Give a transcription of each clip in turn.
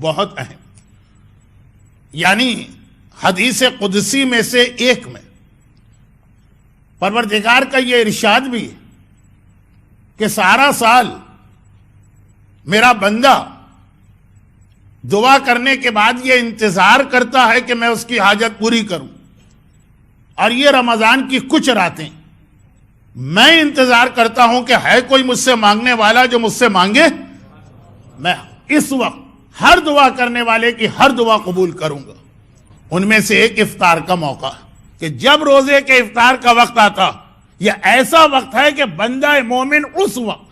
بہت اہم، یعنی حدیث قدسی میں سے ایک میں پروردگار کا یہ ارشاد بھی ہے کہ سارا سال میرا بندہ دعا کرنے کے بعد یہ انتظار کرتا ہے کہ میں اس کی حاجت پوری کروں، اور یہ رمضان کی کچھ راتیں میں انتظار کرتا ہوں کہ ہے کوئی مجھ سے مانگنے والا جو مجھ سے مانگے، میں اس وقت ہر دعا کرنے والے کی ہر دعا قبول کروں گا۔ ان میں سے ایک افطار کا موقع، کہ جب روزے کے افطار کا وقت آتا، یہ ایسا وقت ہے کہ بندہ مومن اس وقت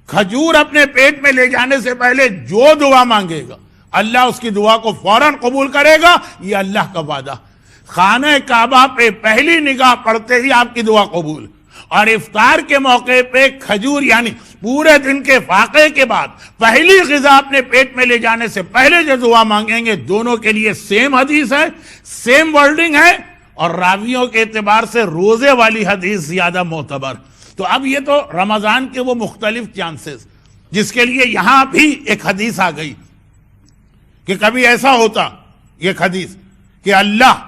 کھجور اپنے پیٹ میں لے جانے سے پہلے جو دعا مانگے گا اللہ اس کی دعا کو فوراً قبول کرے گا، یہ اللہ کا وعدہ۔ خانہ کعبہ پہ پہلی نگاہ پڑتے ہی آپ کی دعا قبول، اور افطار کے موقع پہ کھجور یعنی پورے دن کے فاقے کے بعد پہلی غذا اپنے پیٹ میں لے جانے سے پہلے جو دعا مانگیں گے، دونوں کے لیے سیم حدیث ہے، سیم ورڈنگ ہے، اور راویوں کے اعتبار سے روزے والی حدیث زیادہ معتبر۔ تو اب یہ تو رمضان کے وہ مختلف چانسز، جس کے لیے یہاں بھی ایک حدیث آ گئی کہ کبھی ایسا ہوتا، ایک حدیث کہ اللہ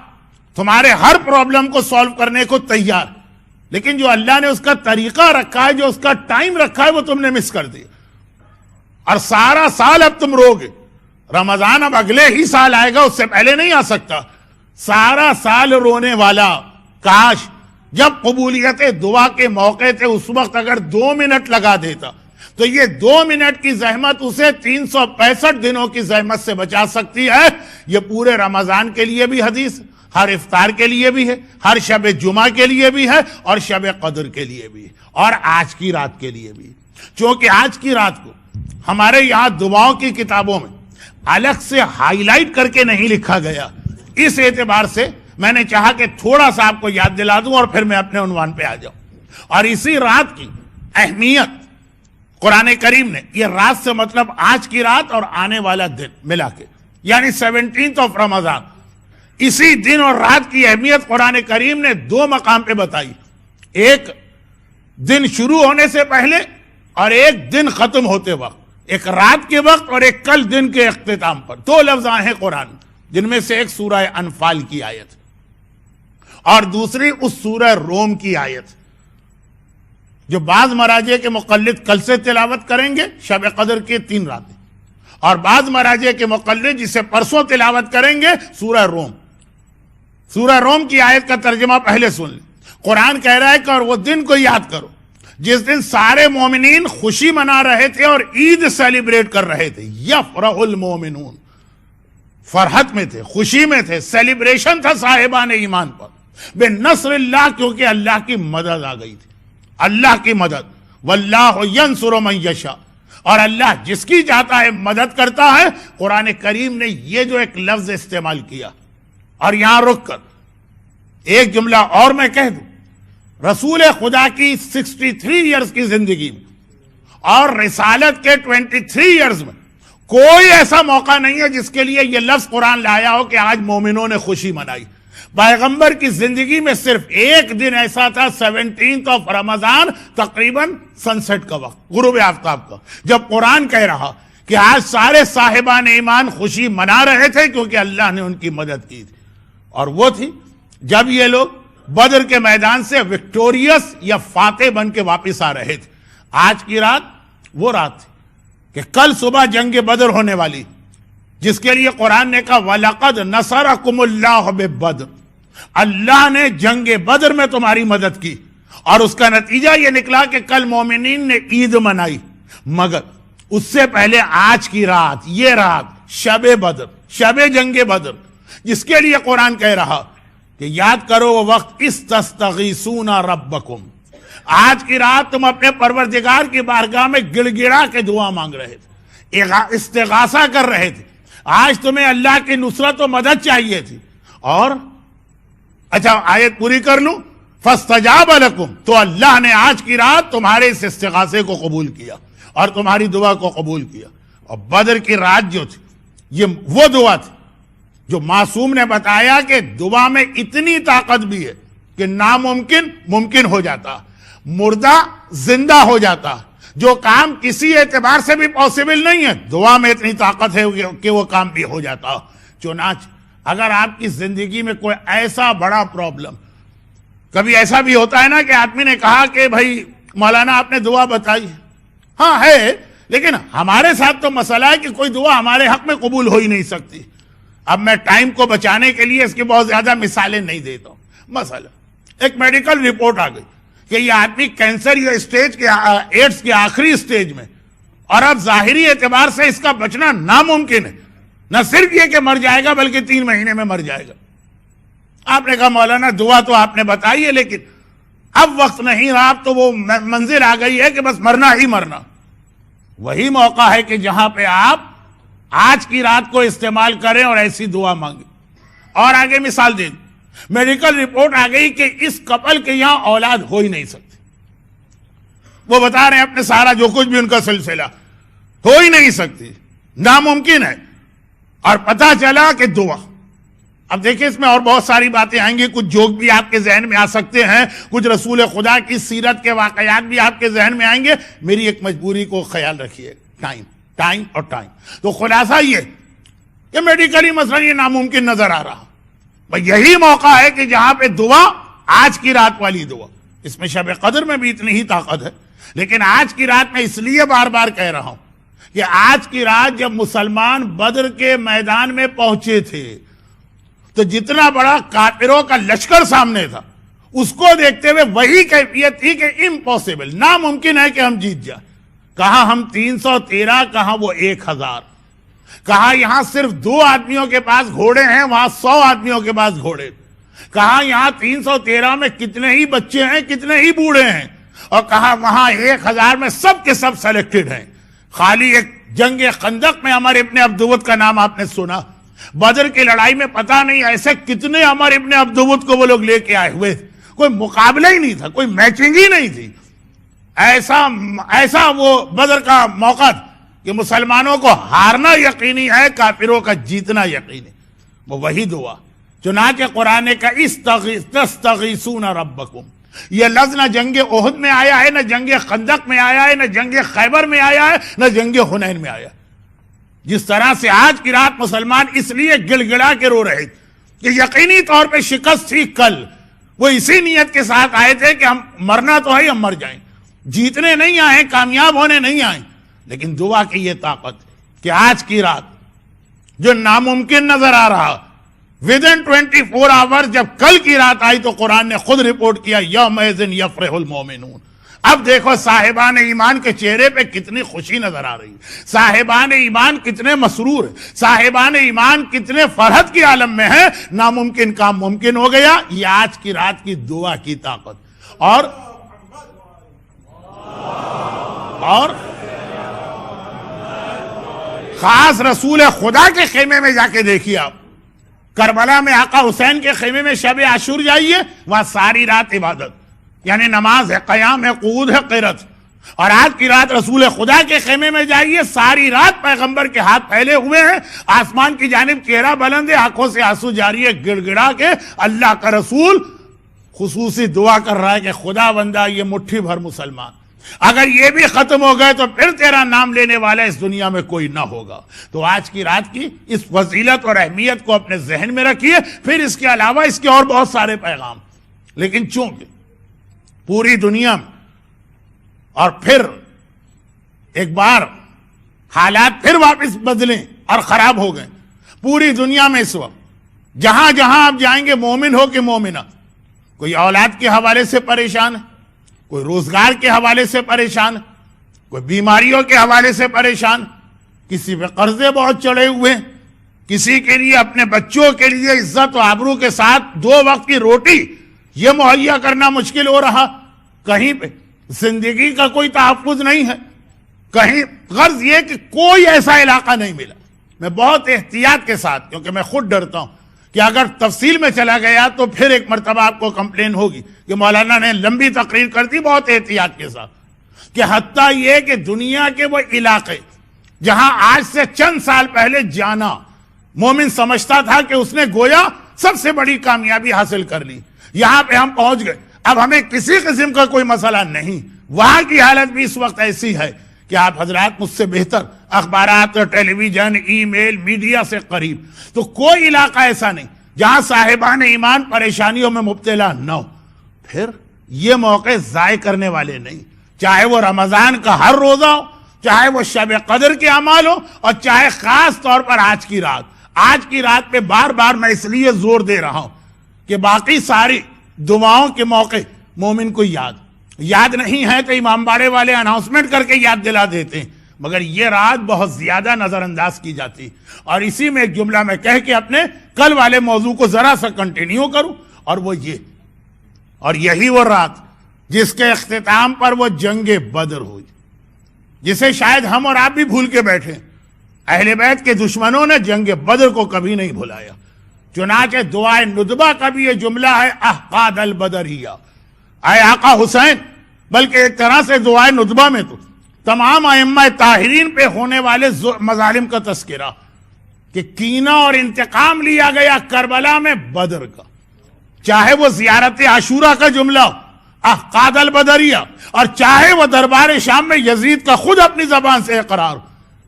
تمہارے ہر پرابلم کو سالو کرنے کو تیار، لیکن جو اللہ نے اس کا طریقہ رکھا ہے، جو اس کا ٹائم رکھا ہے، وہ تم نے مس کر دیا، اور سارا سال اب تم روگے۔ رمضان اب اگلے ہی سال آئے گا، اس سے پہلے نہیں آ سکتا۔ سارا سال رونے والا، کاش جب قبولیت دعا کے موقع تھے اس وقت اگر 2 منٹ لگا دیتا تو یہ 2 منٹ کی زحمت اسے 365 دنوں کی زحمت سے بچا سکتی ہے۔ یہ پورے رمضان کے لیے بھی حدیث، ہر افطار کے لیے بھی ہے، ہر شب جمعہ کے لیے بھی ہے، اور شب قدر کے لیے بھی ہے، اور آج کی رات کے لیے بھی۔ چونکہ آج کی رات کو ہمارے یہاں دعاؤں کی کتابوں میں الگ سے ہائی لائٹ کر کے نہیں لکھا گیا، اس اعتبار سے میں نے چاہا کہ تھوڑا سا آپ کو یاد دلا دوں اور پھر میں اپنے عنوان پہ آ جاؤں۔ اور اسی رات کی اہمیت قرآن کریم نے، یہ رات سے مطلب آج کی رات اور آنے والا دن ملا کے، یعنی 17 رمضان، اسی دن اور رات کی اہمیت قرآن کریم نے 2 مقام پہ بتائی، ایک دن شروع ہونے سے پہلے اور ایک دن ختم ہوتے وقت، ایک رات کے وقت اور ایک کل دن کے اختتام پر۔ 2 لفظ آئے ہیں قرآن، جن میں سے ایک سورہ انفال کی آیت اور دوسری اس سورہ روم کی آیت، جو بعض مراجع کے مقلد کل سے تلاوت کریں گے، شب قدر کے 3 راتیں، اور بعض مراجع کے مقلد جسے پرسوں تلاوت کریں گے، سورہ روم۔ سورہ روم کی آیت کا ترجمہ پہلے سن لیں۔ قرآن کہہ رہا ہے کہ اور وہ دن کو یاد کرو جس دن سارے مومنین خوشی منا رہے تھے اور عید سیلیبریٹ کر رہے تھے۔ یفرح المومنون، فرحت میں تھے، خوشی میں تھے، سیلیبریشن تھا صاحبان ایمان پر، بنصر اللہ، کیونکہ اللہ کی مدد آ گئی تھی، اللہ کی مدد۔ واللہ ینصر من یشاء، اور اللہ جس کی چاہتا ہے مدد کرتا ہے۔ قرآن کریم نے یہ جو ایک لفظ استعمال کیا، اور یہاں رک کر ایک جملہ اور میں کہہ دوں، رسول خدا کی 63 ایئرز کی زندگی میں اور رسالت کے 23 ایئرز میں کوئی ایسا موقع نہیں ہے جس کے لیے یہ لفظ قرآن لایا ہو کہ آج مومنوں نے خوشی منائی۔ پیغمبر کی زندگی میں صرف ایک دن ایسا تھا، 17 رمضان، تقریباً سن سیٹ کا وقت، غروب آفتاب کا، جب قرآن کہہ رہا کہ آج سارے صاحبان ایمان خوشی منا رہے تھے کیونکہ اللہ نے ان کی مدد کی تھی، اور وہ تھی جب یہ لوگ بدر کے میدان سے وکٹوریس یا فاتح بن کے واپس آ رہے تھے۔ آج کی رات وہ رات تھی کہ کل صبح جنگ بدر ہونے والی، جس کے لیے قرآن نے کہا وَلَقَدْ نَصَرَكُمُ اللَّهُ بِبَدْرٍ، اللہ نے جنگ بدر میں تمہاری مدد کی، اور اس کا نتیجہ یہ نکلا کہ کل مومنین نے عید منائی۔ مگر اس سے پہلے آج کی رات، یہ رات شب بدر، شب جنگ بدر، جس کے لیے قرآن کہہ رہا کہ یاد کرو وہ وقت استستغیثون ربکم، آج کی رات تم اپنے پروردگار کی بارگاہ میں گڑ گڑا کے دعا مانگ رہے تھے، استغاثہ کر رہے تھے، آج تمہیں اللہ کی نصرت و مدد چاہیے تھی۔ اور اچھا آیت پوری کر لوں، فاستجاب لکم، تو اللہ نے آج کی رات تمہارے اس استغاثے کو قبول کیا اور تمہاری دعا کو قبول کیا۔ اور بدر کی رات جو تھی، یہ وہ دعا تھی جو معصوم نے بتایا کہ دعا میں اتنی طاقت بھی ہے کہ ناممکن ممکن ہو جاتا، مردہ زندہ ہو جاتا، جو کام کسی اعتبار سے بھی پاسبل نہیں ہے، دعا میں اتنی طاقت ہے کہ وہ کام بھی ہو جاتا. چنانچہ اگر آپ کی زندگی میں کوئی ایسا بڑا پرابلم، کبھی ایسا بھی ہوتا ہے نا کہ آدمی نے کہا کہ بھائی مولانا آپ نے دعا بتائی، ہاں ہے، لیکن ہمارے ساتھ تو مسئلہ ہے کہ کوئی دعا ہمارے حق میں قبول ہو ہی نہیں سکتی. اب میں ٹائم کو بچانے کے لیے اس کی بہت زیادہ مثالیں نہیں دیتا ہوں. مثلا ایک میڈیکل رپورٹ آ گئی کہ یہ آدمی کینسر یا ایڈز کے آخری سٹیج میں، اور اب ظاہری اعتبار سے اس کا بچنا ناممکن ہے. نہ صرف یہ کہ مر جائے گا بلکہ 3 مہینے میں مر جائے گا. آپ نے کہا مولانا دعا تو آپ نے بتائی ہے لیکن اب وقت نہیں رہا، اب تو وہ منزل آ گئی ہے کہ بس مرنا ہی مرنا. وہی موقع ہے کہ جہاں پہ آپ آج کی رات کو استعمال کریں اور ایسی دعا مانگیں. اور آگے مثال دیں، میڈیکل رپورٹ آ گئی کہ اس کپل کے یہاں اولاد ہو ہی نہیں سکتی. وہ بتا رہے ہیں اپنے سارا جو کچھ بھی ان کا سلسلہ، ہو ہی نہیں سکتی، ناممکن ہے. اور پتہ چلا کہ دعا. اب دیکھیں اس میں اور بہت ساری باتیں آئیں گی، کچھ جوک بھی آپ کے ذہن میں آ سکتے ہیں، کچھ رسول خدا کی سیرت کے واقعات بھی آپ کے ذہن میں آئیں گے. میری ایک مجبوری کو خیال رکھیے، ٹائم اور ٹائم. تو خلاصہ یہ کہ میڈیکلی مثلا یہ ناممکن نظر آ رہا، یہی موقع ہے کہ جہاں پہ دعا، آج کی رات والی دعا، اس میں شب قدر میں بھی اتنی ہی طاقت ہے، لیکن آج کی رات میں اس لیے بار بار کہہ رہا ہوں کہ آج کی رات جب مسلمان بدر کے میدان میں پہنچے تھے تو جتنا بڑا کافروں کا لشکر سامنے تھا، اس کو دیکھتے ہوئے وہی کیفیت تھی کہ امپاسبل، ناممکن ہے کہ ہم جیت جائیں. کہاں ہم 313، کہاں وہ 1000. کہاں یہاں صرف 2 آدمیوں کے پاس گھوڑے ہیں، وہاں 100 آدمیوں کے پاس گھوڑے. کہاں یہاں 313 میں کتنے ہی بچے ہیں، کتنے ہی بوڑھے ہیں، اور کہاں وہاں 1000 میں سب کے سب سلیکٹڈ ہیں. خالی ایک جنگ خندق میں عمر ابن عبدود کا نام آپ نے سنا. بدر کی لڑائی میں پتہ نہیں ایسے کتنے عمر ابن عبدود کو وہ لوگ لے کے آئے ہوئے تھے. کوئی مقابلہ ہی نہیں تھا، کوئی میچنگ ہی نہیں تھی. ایسا وہ بدر کا موقع کہ مسلمانوں کو ہارنا یقینی ہے، کافروں کا جیتنا یقینی. وہ وہی دعا. چنانچہ قرآن کا تستغیثون ربکم، یہ لفظ نہ جنگ احد میں آیا ہے، نہ جنگ خندق میں آیا ہے، نہ جنگ خیبر میں آیا ہے، نہ جنگ حنین میں آیا. جس طرح سے آج کی رات مسلمان اس لیے گڑ گڑا کے رو رہے کہ یقینی طور پہ شکست تھی کل، وہ اسی نیت کے ساتھ آئے تھے کہ ہم مرنا تو ہے، ہم مر جائیں، جیتنے نہیں آئے، کامیاب ہونے نہیں آئے. لیکن دعا کی یہ طاقت کہ آج کی رات جو ناممکن نظر آ رہا، within 24 hours جب کل کی رات آئی تو قرآن نے خود رپورٹ کیا یومئذ یفرح المومنون. اب دیکھو صاحبان ایمان کے چہرے پہ کتنی خوشی نظر آ رہی، صاحبان ایمان کتنے مسرور، صاحبان ایمان کتنے فرحت کی عالم میں ہیں. ناممکن کام ممکن ہو گیا. یہ آج کی رات کی دعا کی طاقت. اور خاص رسول خدا کے خیمے میں جا کے دیکھیے آپ، کربلا میں آقا حسین کے خیمے میں شب عاشور جائیے، وہاں ساری رات عبادت، یعنی نماز ہے، قیام ہے، قعود ہے، قرات. اور آج کی رات رسول خدا کے خیمے میں جائیے، ساری رات پیغمبر کے ہاتھ پھیلے ہوئے ہیں، آسمان کی جانب چہرہ بلند ہے، آنکھوں سے آنسو جاری ہے، گڑ گڑا کے اللہ کا رسول خصوصی دعا کر رہا ہے کہ خدا بندہ یہ مٹھی بھر مسلمان اگر یہ بھی ختم ہو گئے تو پھر تیرا نام لینے والا اس دنیا میں کوئی نہ ہوگا. تو آج کی رات کی اس فضیلت اور اہمیت کو اپنے ذہن میں رکھیے. پھر اس کے علاوہ اس کے اور بہت سارے پیغام، لیکن چونکہ پوری دنیا میں اور پھر ایک بار حالات پھر واپس بدلیں اور خراب ہو گئے پوری دنیا میں اس وقت جہاں جہاں آپ جائیں گے، مومن ہو کہ مومنہ، کوئی اولاد کے حوالے سے پریشان ہے، کوئی روزگار کے حوالے سے پریشان، کوئی بیماریوں کے حوالے سے پریشان، کسی پہ قرضے بہت چڑھے ہوئے، کسی کے لیے اپنے بچوں کے لیے عزت و آبرو کے ساتھ 2 وقت کی روٹی یہ مہیا کرنا مشکل ہو رہا، کہیں پہ زندگی کا کوئی تحفظ نہیں ہے، کہیں غرض یہ کہ کوئی ایسا علاقہ نہیں ملا. میں بہت احتیاط کے ساتھ، کیونکہ میں خود ڈرتا ہوں کہ اگر تفصیل میں چلا گیا تو پھر ایک مرتبہ آپ کو کمپلین ہوگی کہ مولانا نے لمبی تقریر کر دی. بہت احتیاط کے ساتھ کہ حتیٰ یہ کہ دنیا کے وہ علاقے جہاں آج سے چند سال پہلے جانا مومن سمجھتا تھا کہ اس نے گویا سب سے بڑی کامیابی حاصل کر لی، یہاں پہ ہم پہنچ گئے، اب ہمیں کسی قسم کا کوئی مسئلہ نہیں. وہاں کی حالت بھی اس وقت ایسی ہے کہ آپ حضرات مجھ سے بہتر اخبارات، ٹیلی ویژن، ای میل، میڈیا سے قریب، تو کوئی علاقہ ایسا نہیں جہاں صاحبان ایمان پریشانیوں میں مبتلا نہ ہو۔ پھر یہ موقع ضائع کرنے والے نہیں، چاہے وہ رمضان کا ہر روزہ ہو، چاہے وہ شب قدر کے اعمال ہو، اور چاہے خاص طور پر آج کی رات۔ آج کی رات پہ بار بار میں اس لیے زور دے رہا ہوں کہ باقی ساری دعاؤں کے موقع مومن کو یاد نہیں ہے تو امام باڑے والے اناؤنسمنٹ کر کے یاد دلا دیتے ہیں، مگر یہ رات بہت زیادہ نظر انداز کی جاتی۔ اور اسی میں ایک جملہ میں کہہ کے اپنے کل والے موضوع کو ذرا سا کنٹینیو کروں، اور وہ یہ، اور یہی وہ رات جس کے اختتام پر وہ جنگ بدر ہوئی، جسے شاید ہم اور آپ بھی بھول کے بیٹھے۔ اہل بیت کے دشمنوں نے جنگ بدر کو کبھی نہیں بھلایا، چنانچہ دعائے ندبہ کا بھی یہ جملہ ہے، احقاد البدریہ، اے آقا حسین، بلکہ ایک طرح سے دعائے ندبہ میں تو تمام ائمہ طاہرین پہ ہونے والے مظالم کا تذکرہ، کہ کینہ اور انتقام لیا گیا کربلا میں بدر کا، چاہے وہ زیارت عاشورہ کا جملہ احقاد البدریہ، اور چاہے وہ دربار شام میں یزید کا خود اپنی زبان سے اقرار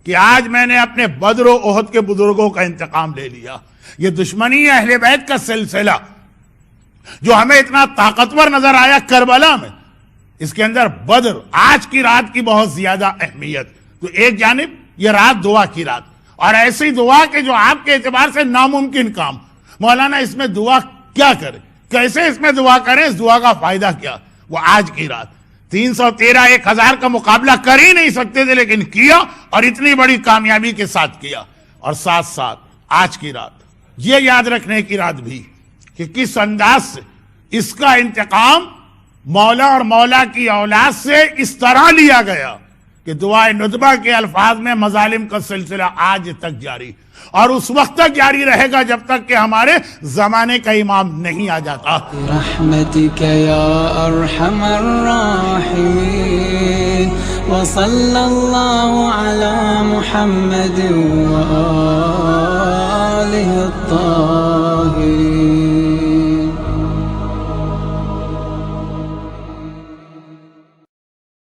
کہ آج میں نے اپنے بدر و احد کے بزرگوں کا انتقام لے لیا۔ یہ دشمنی اہل بیت کا سلسلہ جو ہمیں اتنا طاقتور نظر آیا کربلا میں، اس کے اندر بدر آج کی رات کی بہت زیادہ اہمیت۔ تو ایک جانب یہ رات دعا کی رات، اور ایسی دعا کہ جو آپ کے اعتبار سے ناممکن کام، مولانا اس میں دعا کیا کرے، کیسے اس میں دعا کریں، اس دعا کا فائدہ کیا، وہ آج کی رات 313 1000 کا مقابلہ کر ہی نہیں سکتے تھے، لیکن کیا، اور اتنی بڑی کامیابی کے ساتھ کیا۔ اور ساتھ ساتھ آج کی رات یہ یاد رکھنے کی رات بھی کہ کس انداز سے اس کا انتقام مولا اور مولا کی اولاد سے اس طرح لیا گیا کہ دعائے ندبہ کے الفاظ میں مظالم کا سلسلہ آج تک جاری، اور اس وقت تک جاری رہے گا جب تک کہ ہمارے زمانے کا امام نہیں آ جاتا۔ برحمتک یا ارحم الراحمین، وصلی اللہ علی محمد وآلہ الطاہرین۔